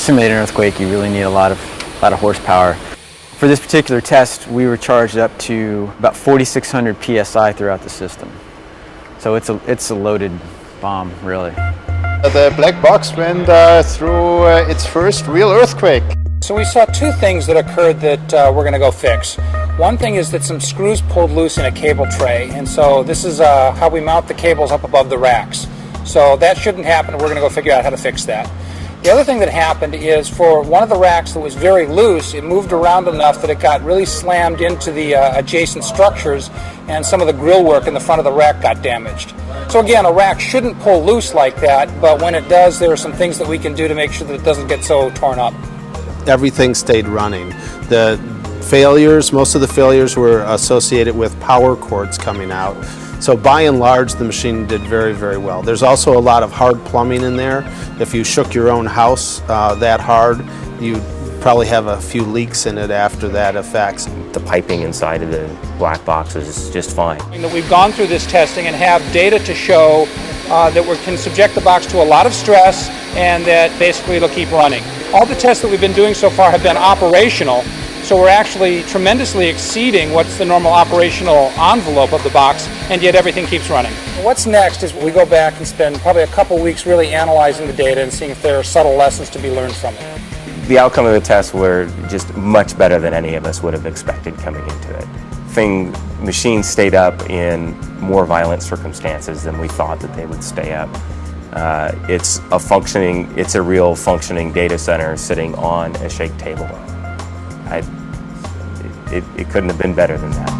To simulate an earthquake, you really need a lot of horsepower. For this particular test, we were charged up to about 4,600 psi throughout the system. So it's a loaded bomb, really. The black box went through its first real earthquake. So we saw two things that occurred that we're going to go fix. One thing is that some screws pulled loose in a cable tray, and so this is how we mount the cables up above the racks. So that shouldn't happen, and we're going to go figure out how to fix that. The other thing that happened is for one of the racks that was very loose, it moved around enough that it got really slammed into the adjacent structures, and some of the grill work in the front of the rack got damaged. So again, a rack shouldn't pull loose like that, but when it does, there are some things that we can do to make sure that it doesn't get so torn up. Everything stayed running. The failures, most of the failures were associated with power cords coming out. So by and large, the machine did very, very well. There's also a lot of hard plumbing in there. If you shook your own house that hard, you'd probably have a few leaks in it after that effects. The piping inside of the black box is just fine. We've gone through this testing and have data to show that we can subject the box to a lot of stress and that basically it'll keep running. All the tests that we've been doing so far have been operational, so we're actually tremendously exceeding what's the normal operational envelope of the box, and yet everything keeps running. What's next is we go back and spend probably a couple weeks really analyzing the data and seeing if there are subtle lessons to be learned from it. The outcome of the tests were just much better than any of us would have expected coming into it. Machines stayed up in more violent circumstances than we thought that they would stay up. It's a real functioning data center sitting on a shake table. It couldn't have been better than that.